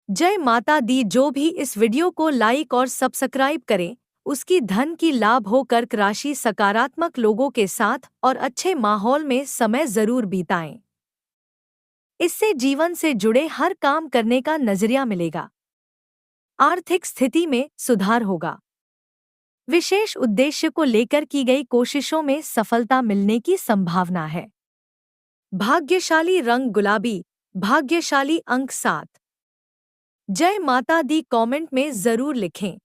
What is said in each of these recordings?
जय माता दी। जो भी इस वीडियो को लाइक और सब्सक्राइब करें, उसकी धन की लाभ हो। कर्क राशि सकारात्मक लोगों के साथ और अच्छे माहौल में समय जरूर बिताएं। इससे जीवन से जुड़े हर काम करने का नजरिया मिलेगा। आर्थिक स्थिति में सुधार होगा। विशेष उद्देश्य को लेकर की गई कोशिशों में सफलता मिलने की संभावना है। भाग्यशाली रंग गुलाबी। भाग्यशाली अंक 7। जय माता दी कमेंट में जरूर लिखें।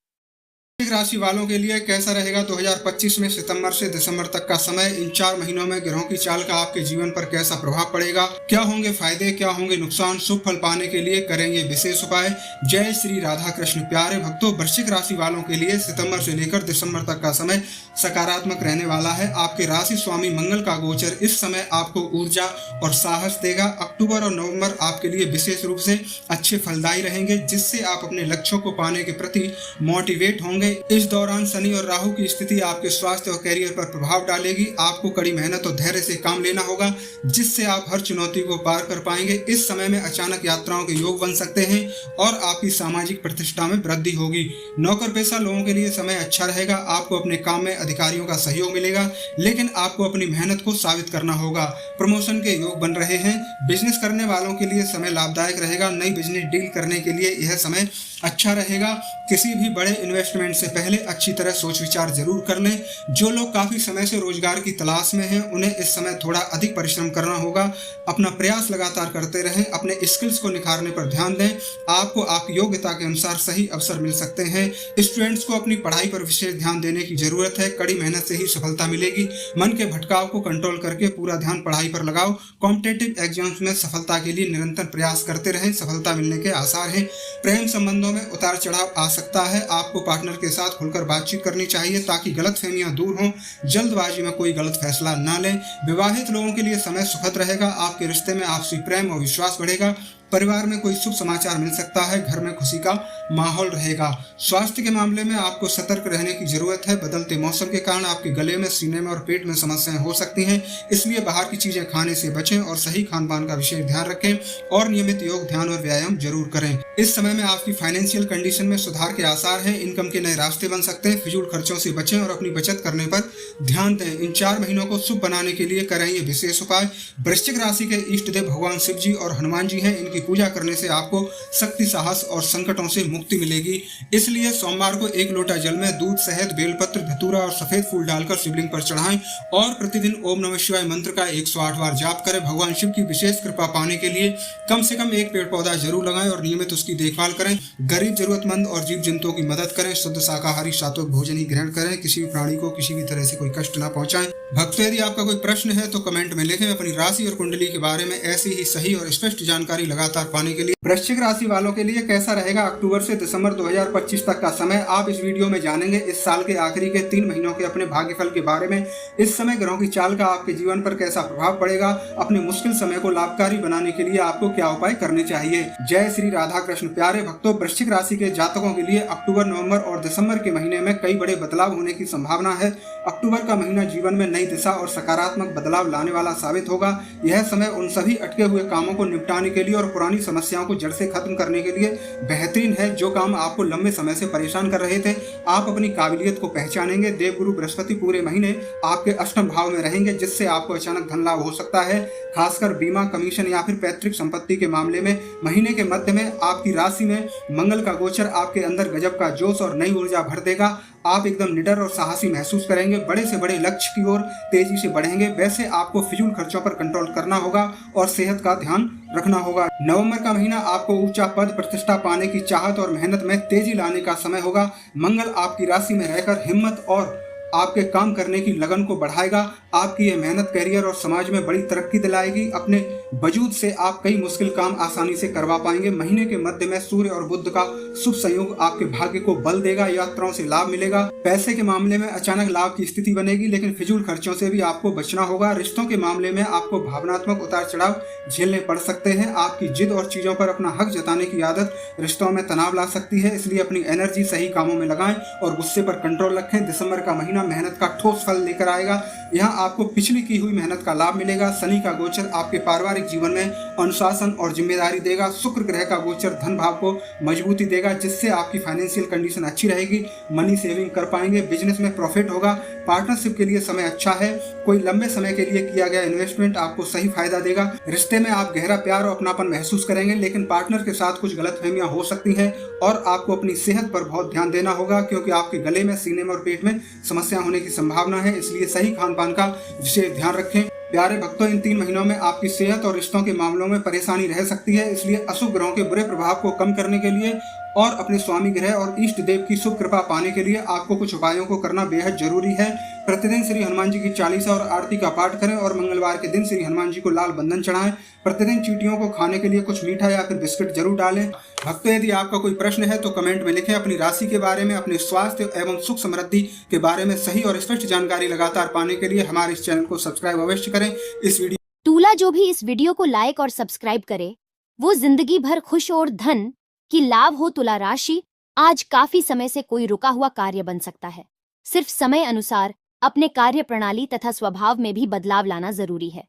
वृश्चिक राशि वालों के लिए कैसा रहेगा 2025 में सितंबर से दिसंबर तक का समय। इन 4 महीनों में ग्रहों की चाल का आपके जीवन पर कैसा प्रभाव पड़ेगा, क्या होंगे फायदे, क्या होंगे नुकसान। शुभ फल पाने के लिए करेंगे विशेष उपाय। जय श्री राधा कृष्ण। प्यारे भक्तों, वृश्चिक राशि वालों के लिए सितंबर से लेकर दिसंबर तक का समय सकारात्मक रहने वाला है। आपके राशि स्वामी मंगल का गोचर इस समय आपको ऊर्जा और साहस देगा। अक्टूबर और नवंबर आपके लिए विशेष रूप से अच्छे फलदायी रहेंगे, जिससे आप अपने लक्ष्यों को पाने के प्रति मोटिवेट होंगे। इस दौरान शनि और राहु की स्थिति आपके स्वास्थ्य और करियर पर प्रभाव डालेगी। आपको कड़ी मेहनत और धैर्य से काम लेना होगा, जिससे आप हर चुनौती को पार कर पाएंगे। इस समय में अचानक यात्राओं के योग बन सकते हैं और आपकी सामाजिक प्रतिष्ठा में वृद्धि होगी। नौकर पेशा लोगों के लिए समय अच्छा रहेगा। आपको अपने काम में अधिकारियों का सहयोग मिलेगा, लेकिन आपको अपनी मेहनत को साबित करना होगा। प्रमोशन के योग बन रहे हैं। बिजनेस करने वालों के लिए समय लाभदायक रहेगा। नई बिजनेस डील करने के लिए यह समय अच्छा रहेगा। किसी भी बड़े इन्वेस्टमेंट से पहले अच्छी तरह सोच विचार जरूर कर लें। जो लोग काफी समय से रोजगार की तलाश में हैं, उन्हें इस समय थोड़ा अधिक परिश्रम करना होगा। अपना प्रयास लगातार करते रहें। अपने स्किल्स को निखारने पर ध्यान दें। आपको आपकी योग्यता के अनुसार सही अवसर मिल सकते हैं। स्टूडेंट्स को अपनी पढ़ाई पर विशेष ध्यान देने की जरूरत है। कड़ी मेहनत से ही सफलता मिलेगी। मन के भटकाव को कंट्रोल करके पूरा ध्यान पढ़ाई पर लगाओ। कॉम्पिटिटिव एग्जाम्स में सफलता के लिए निरंतर प्रयास करते रहें। सफलता मिलने के आसार हैं। प्रेम संबंधों में उतार चढ़ाव आ सकता है। आपको पार्टनर के साथ खुलकर बातचीत करनी चाहिए, ताकि गलतफहमियां दूर हों। जल्दबाजी में कोई गलत फैसला न लें। विवाहित लोगों के लिए समय सुखद रहेगा। आपके रिश्ते में आपसी प्रेम और विश्वास बढ़ेगा। परिवार में कोई शुभ समाचार मिल सकता है। घर में खुशी का माहौल रहेगा। स्वास्थ्य के मामले में आपको सतर्क रहने की जरूरत है। बदलते मौसम के कारण आपके गले में, सीने में और पेट में समस्याएं हो सकती हैं, इसलिए बाहर की चीजें खाने से बचें और सही खान पान का विशेष ध्यान रखें और नियमित योग, ध्यान और व्यायाम जरूर करें। इस समय में आपकी फाइनेंशियल कंडीशन में सुधार के आसार हैं। इनकम के नए रास्ते बन सकते हैं। फिजूल खर्चों से बचें और अपनी बचत करने पर ध्यान दें। इन 4 महीनों को शुभ बनाने के लिए करें ये विशेष उपाय। वृश्चिक राशि के इष्ट देव भगवान शिव जी और हनुमान जी हैं। इनकी पूजा करने से आपको शक्ति, साहस और संकटों से मुक्ति मिलेगी। इसलिए सोमवार को 1 लोटा जल में दूध, शहद, बेलपत्र, धतूरा और सफेद फूल डालकर शिवलिंग पर चढ़ाएं और प्रतिदिन ओम नमः शिवाय मंत्र का 108 बार जाप करें। भगवान शिव की विशेष कृपा पाने के लिए कम से कम 1 पेड़ पौधा जरूर लगाएं और नियमित उसकी देखभाल करें। गरीब, जरूरतमंद और जीव जंतुओं की मदद करें। शुद्ध शाकाहारी सात्विक भोजन ही ग्रहण करें। किसी भी प्राणी को किसी भी तरह से कोई कष्ट न पहुंचाएं। भक्तों, यदि आपका कोई प्रश्न है तो कमेंट में लिखें। अपनी राशि और कुंडली के बारे में ऐसी ही सही और स्पष्ट जानकारी लगातार पाने के लिए वृश्चिक राशि वालों के लिए कैसा रहेगा अक्टूबर से दिसंबर 2025 तक का समय, आप इस वीडियो में जानेंगे। इस साल के आखिरी के 3 महीनों के अपने भाग्यफल के बारे में। इस समय ग्रहों की चाल का आपके जीवन पर कैसा प्रभाव पड़ेगा। अपने मुश्किल समय को लाभकारी बनाने के लिए आपको क्या उपाय करने चाहिए। जय श्री राधा कृष्ण। प्यारे भक्तों, वृश्चिक राशि के जातकों के लिए अक्टूबर, नवंबर और दिसंबर के महीने में कई बड़े बदलाव होने की संभावना है। अक्टूबर का महीना जीवन में नई दिशा और सकारात्मक बदलाव लाने वाला साबित होगा। यह समय उन सभी अटके हुए कामों को निपटाने के लिए और पुरानी समस्याओं को जड़ से खत्म करने के लिए बेहतरीन है। जो काम आपको लंबे समय से परेशान कर रहे थे, आप अपनी काबिलियत को पहचानेंगे। देवगुरु बृहस्पति पूरे महीने आपके अष्टम भाव में रहेंगे, जिससे आपको अचानक धन लाभ हो सकता है। खासकर बीमा, कमीशन या फिर पैतृक संपत्ति के मामले में महीने के मध्य में आपकी राशि में मंगल का गोचर आपके अंदर गजब का जोश और नई ऊर्जा भर देगा। आप एकदम निडर और साहसी महसूस करेंगे। बड़े से बड़े लक्ष्य की ओर तेजी से बढ़ेंगे। वैसे आपको फिजूल खर्चों पर कंट्रोल करना होगा और सेहत का ध्यान रखना होगा। नवंबर का महीना आपको ऊंचा पद, प्रतिष्ठा पाने की चाहत और मेहनत में तेजी लाने का समय होगा। मंगल आपकी राशि में रहकर हिम्मत और आपके काम करने की लगन को बढ़ाएगा। आपकी यह मेहनत करियर और समाज में बड़ी तरक्की दिलाएगी। अपने वजूद से आप कई मुश्किल काम आसानी से करवा पाएंगे। महीने के मध्य में सूर्य और बुध का शुभ संयोग आपके भाग्य को बल देगा। यात्राओं से लाभ मिलेगा। पैसे के मामले में अचानक लाभ की स्थिति बनेगी, लेकिन फिजूल खर्चों से भी आपको बचना होगा। रिश्तों के मामले में आपको भावनात्मक उतार चढ़ाव झेलने पड़ सकते हैं। आपकी जिद और चीजों पर अपना हक जताने की आदत रिश्तों में तनाव ला सकती है, इसलिए अपनी एनर्जी सही कामों में लगाएं और गुस्से पर कंट्रोल रखें। दिसंबर का महीना महीना मेहनत का ठोस फल लेकर आएगा। यहाँ आपको पिछली की हुई मेहनत का लाभ मिलेगा। शनि का गोचर आपके पारिवारिक जीवन में अनुशासन और जिम्मेदारी देगा। शुक्र ग्रह का गोचर धन भाव को मजबूती देगा, जिससे आपकी फाइनेंशियल कंडीशन अच्छी रहेगी। मनी सेविंग कर पाएंगे। बिजनेस में प्रॉफिट होगा। पार्टनरशिप के लिए समय अच्छा है। कोई लंबे समय के लिए किया गया इन्वेस्टमेंट आपको सही फायदा देगा। रिश्ते में आप गहरा प्यार और अपनापन महसूस करेंगे, लेकिन पार्टनर के साथ कुछ गलतफहमियां हो सकती हैं और आपको अपनी सेहत पर बहुत ध्यान देना होगा, क्योंकि आपके गले में, सीने में और पेट में समस्या होने की संभावना है। इसलिए सही खान पान का विशेष ध्यान रखें। प्यारे भक्तों, इन 3 महीनों में आपकी सेहत और रिश्तों के मामलों में परेशानी रह सकती है। इसलिए अशुभ ग्रहों के बुरे प्रभाव को कम करने के लिए और अपने स्वामी ग्रह और इष्ट देव की शुभ कृपा पाने के लिए आपको कुछ उपायों को करना बेहद जरूरी है। प्रतिदिन श्री हनुमान जी की चालीसा और आरती का पाठ करें और मंगलवार के दिन श्री हनुमान जी को लाल बंधन चढ़ाएं। प्रतिदिन चींटियों को खाने के लिए कुछ मीठा या फिर बिस्किट जरूर डालें। भक्तों, यदि आपका कोई प्रश्न है तो कमेंट में लिखें। अपनी राशि के बारे में, अपने स्वास्थ्य एवं सुख समृद्धि के बारे में सही और स्पष्ट जानकारी लगातार पाने के लिए हमारे इस चैनल को सब्सक्राइब अवश्य करें। इस वीडियो तुला जो भी इस वीडियो को लाइक और सब्सक्राइब करे वो जिंदगी भर खुश और धन की लाभ हो। तुला राशि, आज काफी समय से कोई रुका हुआ कार्य बन सकता है। सिर्फ समय अनुसार अपने कार्य प्रणाली तथा स्वभाव में भी बदलाव लाना जरूरी है।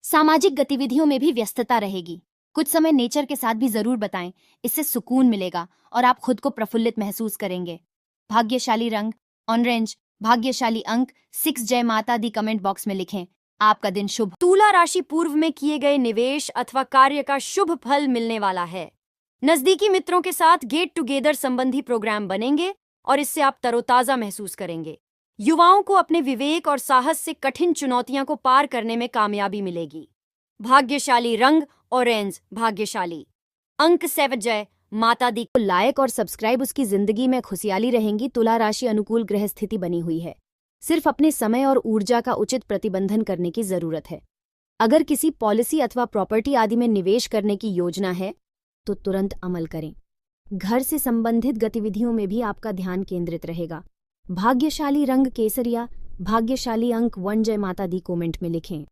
सामाजिक गतिविधियों में भी व्यस्तता रहेगी। कुछ समय नेचर के साथ भी जरूर बिताएं, इससे सुकून मिलेगा और आप खुद को प्रफुल्लित महसूस करेंगे। भाग्यशाली रंग ऑरेंज, भाग्यशाली अंक 6। जय माता दी कमेंट बॉक्स में लिखें। आपका दिन शुभ। तुला राशि, पूर्व में किए गए निवेश अथवा कार्य का शुभ फल मिलने वाला है। नजदीकी मित्रों के साथ गेट टुगेदर संबंधी प्रोग्राम बनेंगे और इससे आप तरोताजा महसूस करेंगे। युवाओं को अपने विवेक और साहस से कठिन चुनौतियों को पार करने में कामयाबी मिलेगी। भाग्यशाली रंग ऑरेंज, भाग्यशाली अंक 7। जय माता दी को लाइक और सब्सक्राइब। उसकी जिंदगी में खुशहाली रहेंगी। तुला राशि, अनुकूल ग्रह स्थिति बनी हुई है। सिर्फ अपने समय और ऊर्जा का उचित प्रतिबंधन करने की जरूरत है। अगर किसी पॉलिसी अथवा प्रॉपर्टी आदि में निवेश करने की योजना है तो तुरंत अमल करें। घर से संबंधित गतिविधियों में भी आपका ध्यान केंद्रित रहेगा। भाग्यशाली रंग केसरिया, भाग्यशाली अंक 1। जय माता दी कमेंट में लिखें।